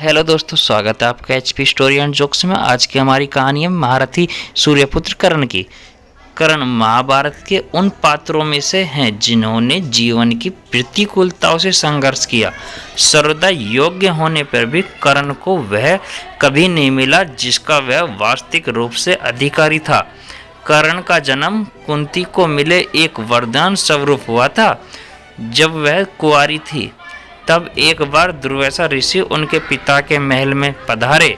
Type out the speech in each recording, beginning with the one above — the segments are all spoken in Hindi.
हेलो दोस्तों, स्वागत है आपका एचपी स्टोरी एंड जोक्स में। आज की हमारी कहानी है महारथी सूर्यपुत्र कर्ण की। कर्ण महाभारत के उन पात्रों में से हैं जिन्होंने जीवन की प्रतिकूलताओं से संघर्ष किया। सर्वदा योग्य होने पर भी कर्ण को वह कभी नहीं मिला जिसका वह वास्तविक रूप से अधिकारी था। कर्ण का जन्म कुंती को मिले एक वरदान स्वरूप हुआ था। जब वह कुंवारी थी तब एक बार दुर्वासा ऋषि उनके पिता के महल में पधारे।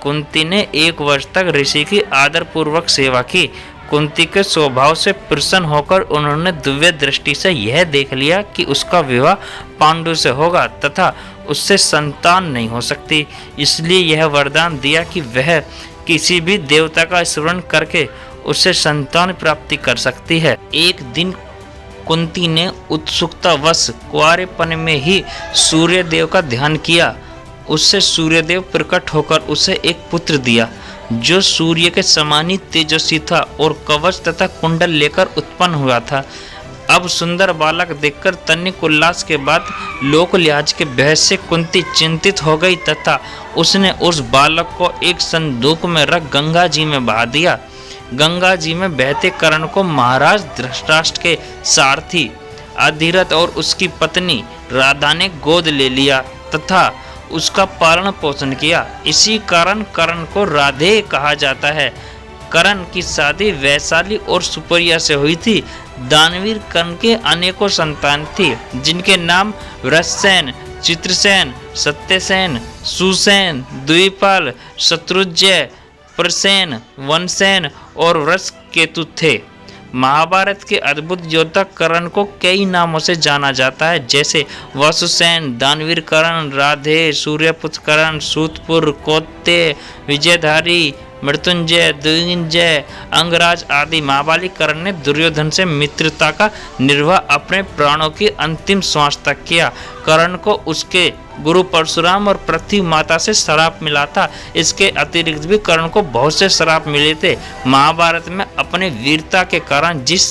कुंती ने 1 वर्ष तक ऋषि की आदरपूर्वक सेवा की। कुंती के स्वभाव से प्रसन्न होकर उन्होंने दिव्य दृष्टि से यह देख लिया कि उसका विवाह पांडु से होगा तथा उससे संतान नहीं हो सकती। इसलिए यह वरदान दिया कि वह किसी भी देवता का स्मरण करके उससे संतान प्राप्ति कर सकती है। एक दिन कुंती ने उत्सुकतावश कुंवारेपन में ही सूर्यदेव का ध्यान किया। उससे सूर्यदेव प्रकट होकर उसे एक पुत्र दिया जो सूर्य के समान ही तेजस्वी था और कवच तथा कुंडल लेकर उत्पन्न हुआ था। अब सुंदर बालक देखकर तनिक उल्लास के बाद लोक लिहाज के बहस से कुंती चिंतित हो गई तथा उसने उस बालक को एक संदूक में रख गंगा जी में बहा दिया। गंगा जी में बहते कर्ण को महाराज धृतराष्ट्र के सारथी अधिरथ और उसकी पत्नी राधा ने गोद ले लिया तथा उसका पालन पोषण किया। इसी कारण कर्ण को राधे कहा जाता है। कर्ण की शादी वैशाली और सुपर्या से हुई थी। दानवीर कर्ण के अनेकों संतान थी जिनके नाम वृषसेन, चित्रसेन, सत्यसेन, सुसेन, द्विपाल, शत्रुंजय, प्रसेन, वनसेन और वृषकेतु थे। महाभारत के अद्भुत योद्धा कर्ण को कई नामों से जाना जाता है, जैसे वसुसेन, दानवीर कर्ण, राधे, सूर्यपुत्र कर्ण, सूतपुर, कौत्य, विजयधारी, मृत्युंजय, द्विजय, अंगराज आदि। महाबली कर्ण ने दुर्योधन से मित्रता का निर्वाह अपने प्राणों की अंतिम श्वास तक किया। कर्ण को उसके गुरु परशुराम और पृथ्वी माता से श्राप मिला था। इसके अतिरिक्त भी कर्ण को बहुत से श्राप मिले थे। महाभारत में अपने वीरता के कारण जिस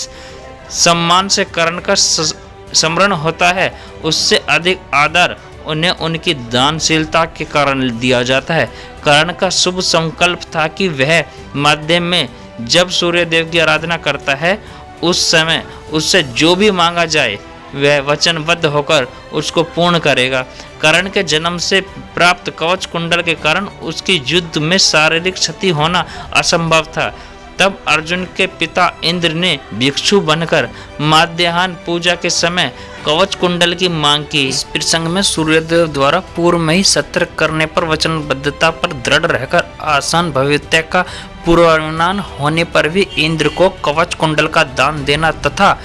सम्मान से कर्ण का स्मरण होता है उससे अधिक आदर उन्हें उनकी दानशीलता के कारण दिया जाता है। कर्ण का शुभ संकल्प था कि वह मध्य में जब सूर्यदेव की आराधना करता है उस समय उससे जो भी मांगा जाए वह वचनबद्ध होकर उसको पूर्ण करेगा। कर्ण के जन्म से प्राप्त कवच कुंडल के कारण उसकी युद्ध में शारीरिक क्षति होना असंभव था। तब अर्जुन के पिता इंद्र ने भिक्षु बनकर मध्याह्न पूजा के समय कवच कुंडल की मांग की। इस प्रसंग में सूर्यदेव द्वारा पूर्व में ही सतर्क करने पर वचनबद्धता पर दृढ़ रहकर आसान भविष्य का पूर्वानुमान होने पर भी इंद्र को कवच कुंडल का दान देना तथा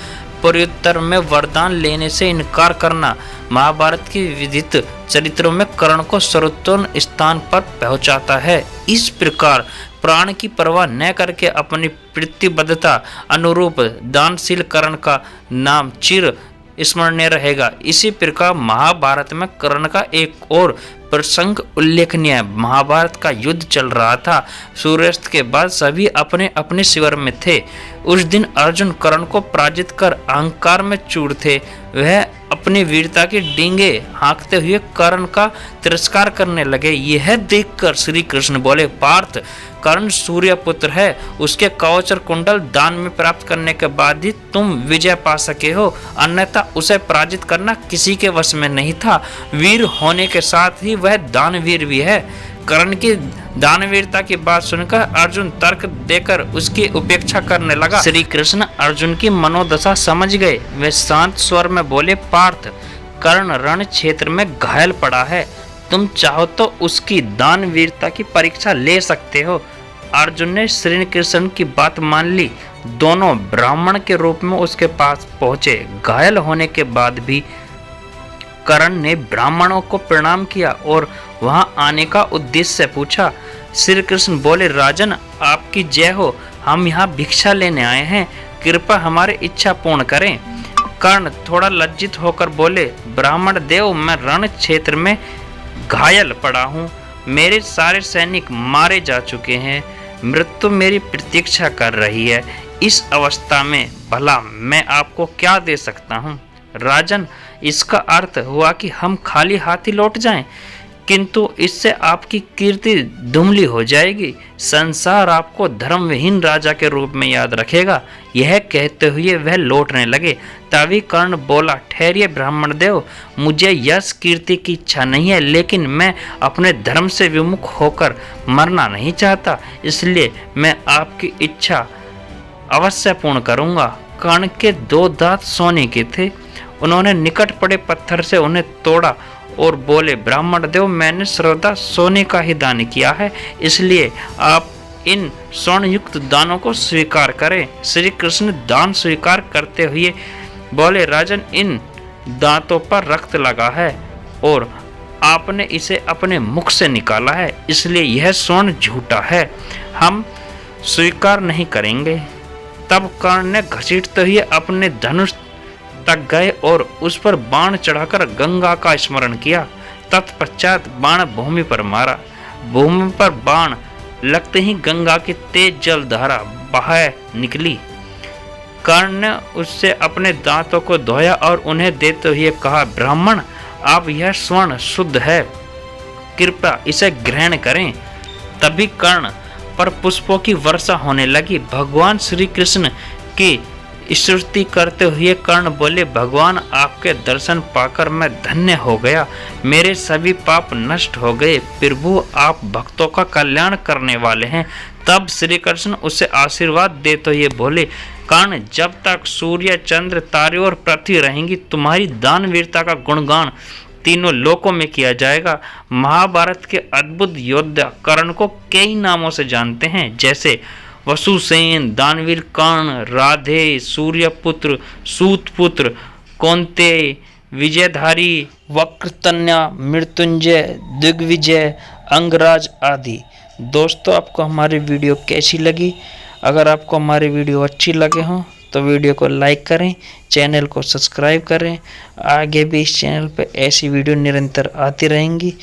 प्रत्युत्तर में वरदान लेने से इनकार करना महाभारत की विविध चरित्रों में कर्ण को सर्वोत्तम स्थान पर पहुंचाता है। इस प्रकार प्राण की परवाह न करके अपनी प्रतिबद्धता अनुरूप दानशील कर्ण का नाम चिर स्मरणीय रहेगा। इसी प्रकार महाभारत में कर्ण का एक और प्रसंग उल्लेखनीय है। महाभारत का युद्ध चल रहा था। सूर्यास्त के बाद सभी अपने अपने शिविर में थे। उस दिन अर्जुन कर्ण को पराजित कर अहंकार में चूर थे। वह अपनी वीरता की डींगे हाँकते हुए कर्ण का तिरस्कार करने लगे। यह देखकर श्री कृष्ण बोले, पार्थ, कर्ण सूर्यपुत्र है। उसके कवच और कुंडल दान में प्राप्त करने के बाद ही तुम विजय पा सके हो, अन्यथा उसे पराजित करना किसी के वश में नहीं था। वीर होने के साथ ही वह दानवीर भी है। कर्ण की दानवीरता की बात सुनकर अर्जुन तर्क देकर उसकी उपेक्षा करने लगा। श्री कृष्ण अर्जुन की मनोदशा समझ गए। वे शांत स्वर में बोले, पार्थ, कर्ण रण क्षेत्र में घायल पड़ा है। तुम चाहो तो उसकी दानवीरता की परीक्षा ले सकते हो। अर्जुन ने श्री कृष्ण की बात मान ली। दोनों ब्राह्मण के रूप में उसके पास पहुंचे। घायल होने के बाद भी कर्ण ने ब्राह्मणों को प्रणाम किया और वहां आने का उद्देश्य पूछा। श्री कृष्ण बोले, राजन, आपकी जय हो। हम यहाँ भिक्षा लेने आए हैं, कृपया हमारी इच्छा पूर्ण करें। कर्ण थोड़ा लज्जित होकर बोले, ब्राह्मण देव, मैं रण क्षेत्र में घायल पड़ा हूँ। मेरे सारे सैनिक मारे जा चुके हैं। मृत्यु मेरी प्रतीक्षा कर रही है। इस अवस्था में भला मैं आपको क्या दे सकता हूँ? राजन, इसका अर्थ हुआ कि हम खाली हाथ ही लौट जाएं। किंतु इससे आपकी कीर्ति धुमली हो जाएगी। संसार आपको धर्मविहीन राजा के रूप में याद रखेगा। यह कहते हुए वह लौटने लगे। तभी कर्ण बोला, ठहरिए ब्राह्मण देव, मुझे यश कीर्ति की इच्छा नहीं है, लेकिन मैं अपने धर्म से विमुख होकर मरना नहीं चाहता, इसलिए मैं आपकी इच्छा अवश्य पूर्ण करूंगा। कर्ण के 2 दांत सोने के थे। उन्होंने निकट पड़े पत्थर से उन्हें तोड़ा और बोले, ब्राह्मण देव, मैंने सर्वदा सोने का ही दान किया है, इसलिए आप इन स्वर्ण युक्त दानों को स्वीकार करें। श्री कृष्ण दान स्वीकार करते हुए बोले, राजन, इन दांतों पर रक्त लगा है और आपने इसे अपने मुख से निकाला है, इसलिए यह स्वर्ण झूठा है, हम स्वीकार नहीं करेंगे। तब कर्ण ने घसीटते हुए अपने धनुष तक गए और उस पर बाण चढ़ाकर गंगा का स्मरण किया। तत्पश्चात बाण भूमि पर मारा। भूमि पर बाण लगते ही गंगा की तेज जल धारा बह निकली। कर्ण ने उससे अपने दांतों को धोया और उन्हें देते हुए कहा, ब्राह्मण, आप यह स्वर्ण शुद्ध है, कृपया इसे ग्रहण करें। तभी कर्ण पर पुष्पों की वर्षा होने लगी। भगवान श्री कृष्ण की स्तुति करते हुए कर्ण बोले, भगवान, आपके दर्शन पाकर मैं धन्य हो गया, मेरे सभी पाप नष्ट हो गए। प्रभु, आप भक्तों का कल्याण करने वाले हैं। तब श्री कृष्ण उसे आशीर्वाद देते हुए बोले, कर्ण, जब तक सूर्य, चंद्र, तारे और पृथ्वी रहेंगी, तुम्हारी दानवीरता का गुणगान तीनों लोकों में किया जाएगा। महाभारत के अद्भुत योद्धा कर्ण को कई नामों से जानते हैं, जैसे वसुसेन, दानवीर कर्ण, राधे, सूर्यपुत्र, सूतपुत्र, कौंतेय, विजयधारी, वक्रतन्या, मृत्युंजय, दिग्विजय, अंगराज आदि। दोस्तों, आपको हमारी वीडियो कैसी लगी? अगर आपको हमारी वीडियो अच्छी लगे हों तो वीडियो को लाइक करें, चैनल को सब्सक्राइब करें। आगे भी इस चैनल पर ऐसी वीडियो निरंतर आती रहेंगी।